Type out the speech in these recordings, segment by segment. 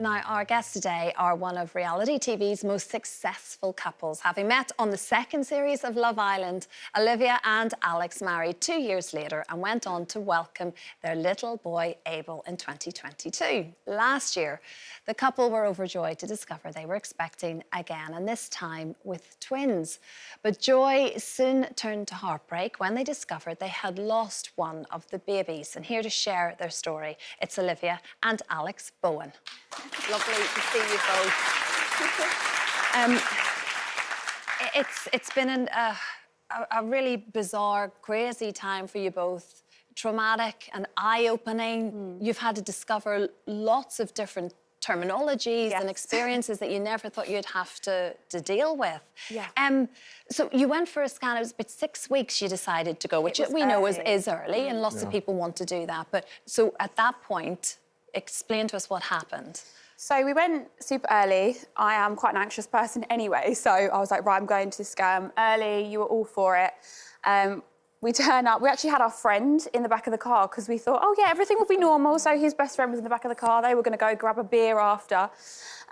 Now, our guests today are one of reality TV's most successful couples, having met on the second series of Love Island. Olivia and Alex married 2 years later and went on to welcome their little boy, Abel, in 2022. Last year, the couple were overjoyed to discover they were expecting again, and this time with twins. But joy soon turned to heartbreak when they discovered they had lost one of the babies. And here to share their story, it's Olivia and Alex Bowen. Lovely to see you both. It's been a really bizarre, crazy time for you both. Traumatic and eye-opening. You've had to discover lots of different terminologies and experiences that you never thought you'd have to deal with. So you went for a scan. It was about 6 weeks you decided to go, which we know is early, and lots of people want to do that. But so at that point, explain to us what happened. So we went super early. I am quite an anxious person anyway, so I was like, right, I'm going to the scan early. You were all for it. We turn up. We actually had our friend in the back of the car because we thought, oh, yeah, everything will be normal. So his best friend was in the back of the car. They were going to go grab a beer after.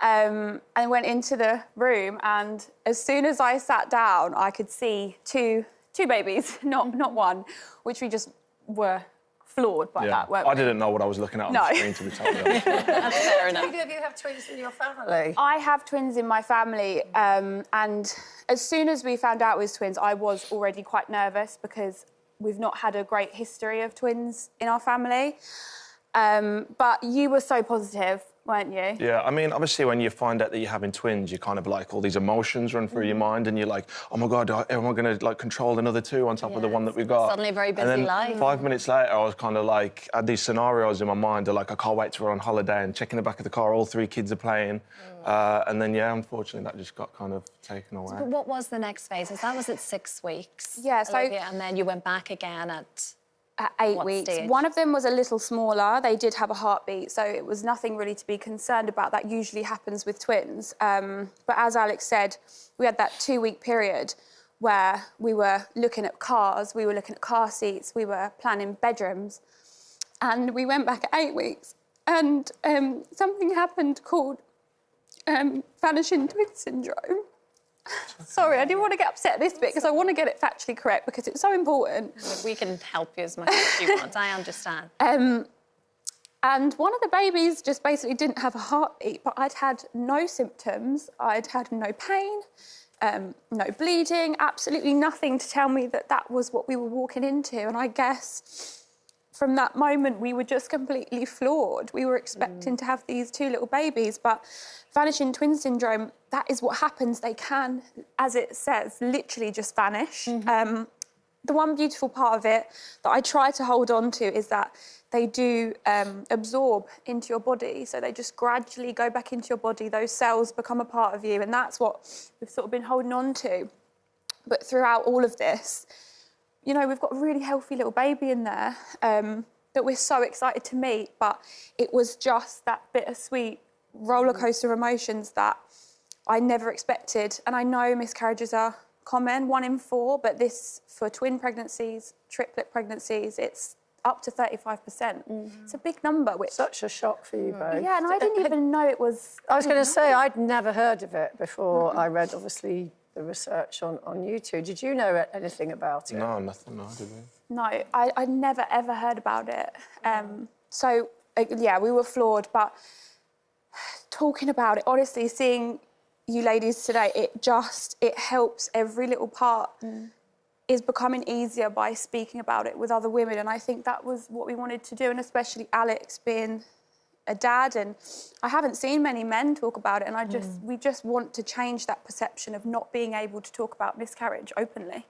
And went into the room. And as soon as I sat down, I could see two babies, not one, which we just were floored by that, weren't we? I didn't know what I was looking at on the screen, to be totally honest. That's fair enough. Either of you have twins in your family? I have twins in my family, and as soon as we found out it was twins, I was already quite nervous because we've not had a great history of twins in our family. But you were so positive, weren't you? Yeah, I mean, obviously, when you find out that you're having twins, you kind of like all these emotions run through your mind, and you're like, oh my God, am I going to like control another two on top of the one that we got? Suddenly a very busy and then life. 5 minutes later, I was kind of like, I had these scenarios in my mind of like, I can't wait to go on holiday, and checking the back of the car, all 3 kids are playing. And then, yeah, unfortunately, that just got kind of taken away. But what was the next phase? That was at 6 weeks. Yeah, so... Olivia, and then you went back again at 8 weeks. Stage? One of them was a little smaller. They did have a heartbeat, so it was nothing really to be concerned about. That usually happens with twins. But as Alex said, we had that 2-week period where we were looking at cars, we were looking at car seats, we were planning bedrooms. And we went back at 8 weeks, and something happened called Vanishing twin syndrome. Sorry, I didn't want to get upset at this bit because I want to get it factually correct because it's so important. We can help you as much as you want, I understand. And one of the babies just basically didn't have a heartbeat, but I'd had no symptoms, I'd had no pain, no bleeding, absolutely nothing to tell me that that was what we were walking into. And I guess from that moment, we were just completely floored. We were expecting to have these 2 little babies, but vanishing twin syndrome, that is what happens. They can, as it says, literally just vanish. The one beautiful part of it that I try to hold on to is that they do absorb into your body. So they just gradually go back into your body. Those cells become a part of you, and that's what we've sort of been holding on to. But throughout all of this, you know, we've got a really healthy little baby in there that we're so excited to meet, but it was just that bittersweet roller coaster of emotions that I never expected. And I know miscarriages are common, 1 in 4, but this, for twin pregnancies, triplet pregnancies, it's up to 35%. It's a big number. Which... Such a shock for you both. Yeah, and I didn't even know it was... I was going to say, I'd never heard of it before I read, obviously, the research on you two. Did you know anything about it? No, nothing, no, did we? No, I'd never, ever heard about it. So, yeah, we were floored, but talking about it, honestly, seeing you ladies today, it helps every little part is becoming easier by speaking about it with other women, and I think that was what we wanted to do, and especially Alex being a dad, and I haven't seen many men talk about it, and we just want to change that perception of not being able to talk about miscarriage openly.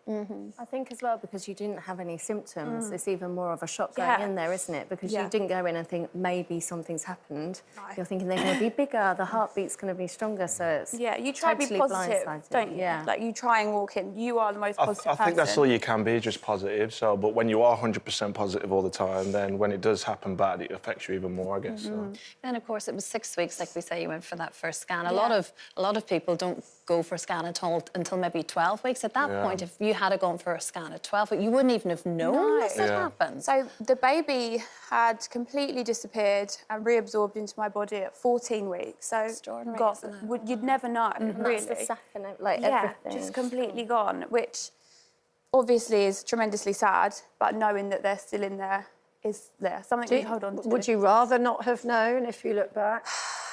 I think as well, because you didn't have any symptoms, it's even more of a shock going in there, isn't it? Because you didn't go in and think maybe something's happened. No. You're thinking they're going to be bigger, the heartbeat's going to be stronger, so it's you try to be positive, don't you? Yeah. Like, you try and walk in, you are the most positive person. I think that's all you can be, just positive. So, but when you are 100% positive all the time, then when it does happen bad, it affects you even more, I guess. So. Then, of course, it was 6 weeks, like we say, you went for that first scan. A lot of people don't go for a scan until maybe 12 weeks. At that point, if you had gone for a scan at 12 weeks, you wouldn't even have known this had happened. So the baby had completely disappeared and reabsorbed into my body at 14 weeks. So extraordinary, isn't it? you'd never know, really. That's the sack and everything. Just completely gone, which obviously is tremendously sad, but knowing that they're still in there is something we hold on to. Would you rather not have known if you look back?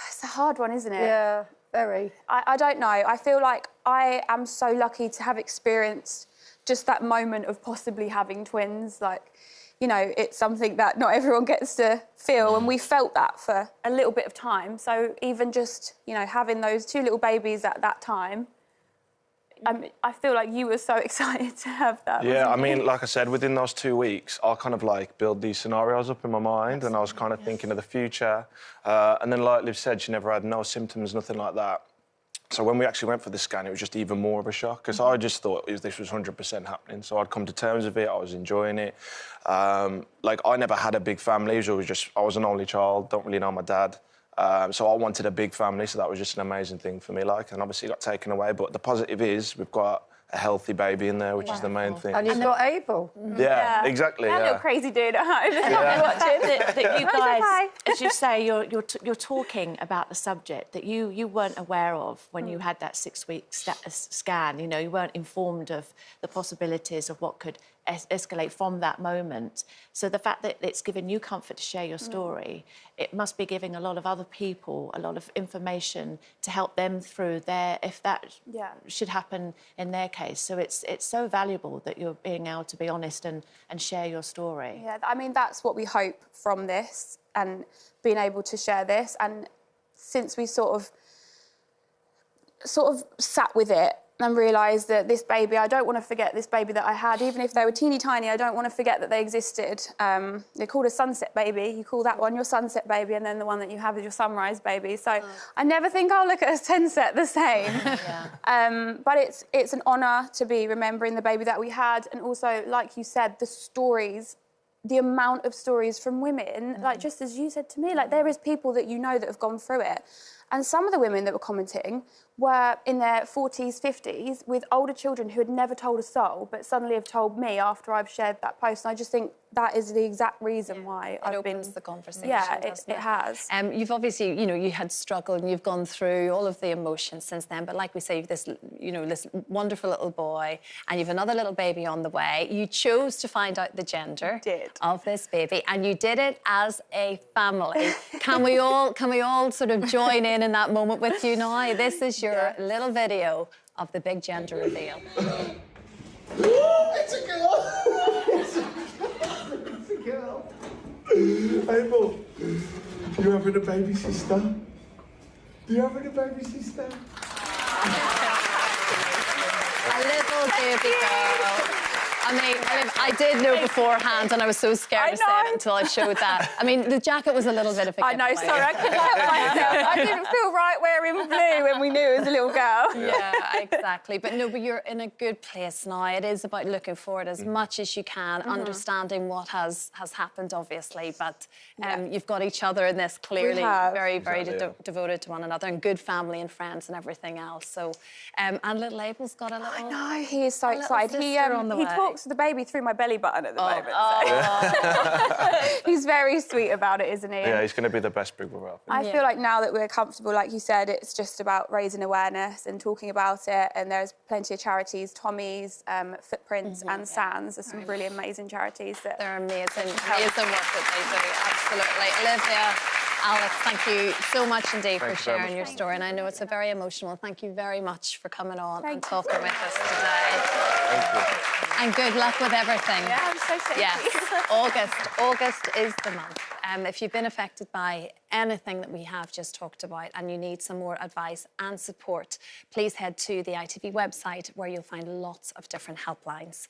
It's a hard one, isn't it? Yeah, very. I don't know. I feel like I am so lucky to have experienced just that moment of possibly having twins. Like, you know, it's something that not everyone gets to feel, and we felt that for a little bit of time. So even just, you know, having those 2 little babies at that time, I feel like you were so excited to have that. Yeah, I mean, like I said, within those 2 weeks, I kind of like build these scenarios up in my mind, and I was kind of thinking of the future. And then, like Liv said, she never had no symptoms, nothing like that. So when we actually went for the scan, it was just even more of a shock, because I just thought this was 100% happening. So I'd come to terms with it, I was enjoying it. Like, I never had a big family, I was an only child, don't really know my dad. So I wanted a big family, so that was just an amazing thing for me, like, and obviously it got taken away. But the positive is we've got a healthy baby in there, which is the main thing. And you've got Abel. Yeah, exactly. That little crazy dude at home. That you guys, as you say, you're talking about the subject that you weren't aware of when you had that 6-week scan. You know, you weren't informed of the possibilities of what could escalate from that moment. So the fact that it's given you comfort to share your story, it must be giving a lot of other people a lot of information to help them through if that should happen in their case. So it's so valuable that you're being able to be honest and share your story. Yeah, I mean, that's what we hope from this, and being able to share this. And since we sort of sat with it and realised that this baby, I don't want to forget this baby that I had, even if they were teeny tiny, I don't want to forget that they existed. They're called a sunset baby. You call that one your sunset baby, and then the one that you have is your sunrise baby. So I never think I'll look at a sunset the same. But it's an honour to be remembering the baby that we had, and also, like you said, the stories, the amount of stories from women, like just as you said to me, like there is people that you know that have gone through it. And some of the women that were commenting were in their 40s, 50s with older children who had never told a soul, but suddenly have told me after I've shared that post. And I just think that is the exact reason why it opens the conversation. Yeah, it has. You've obviously, you know, you had struggled and you've gone through all of the emotions since then. But like we say, you've this, you know, this wonderful little boy, and you've another little baby on the way. You chose to find out the gender of this baby, and you did it as a family. Can we all sort of join in that moment with you now? This is your little video of the big gender reveal. It's a girl! It's a girl. Abel, you having a baby sister? You having a baby sister? A little baby girl. I mean, I did know beforehand, and I was so scared to say it until I showed that. I mean, the jacket was a little bit of a giveaway. I know, sorry, I couldn't help myself. I didn't feel right wearing blue when we knew it was a little girl. Yeah, exactly. But no, but you're in a good place now. It is about looking forward as much as you can, understanding what has happened, obviously. But you've got each other in this, clearly very devoted to one another, and good family and friends and everything else. So, and little Abel's got a little... I know, he is so excited. He talks to the baby through my belly button at the moment. So. He's very sweet about it, isn't he? Yeah, he's going to be the best big brother. I feel like now that we're comfortable, like you said, it's just about raising awareness and talking about it. And there's plenty of charities, Tommy's, Footprints and Sands. There's some really amazing charities that... They're amazing work that they do, absolutely. Olivia, Alex, thank you so much indeed for sharing your story. And I know it's a very emotional. Thank you very much for coming on and talking with us today. Thank you. And good luck with everything. Yeah, I'm so thankful. Yes, August is the month. If you've been affected by anything that we have just talked about and you need some more advice and support, please head to the ITV website where you'll find lots of different helplines.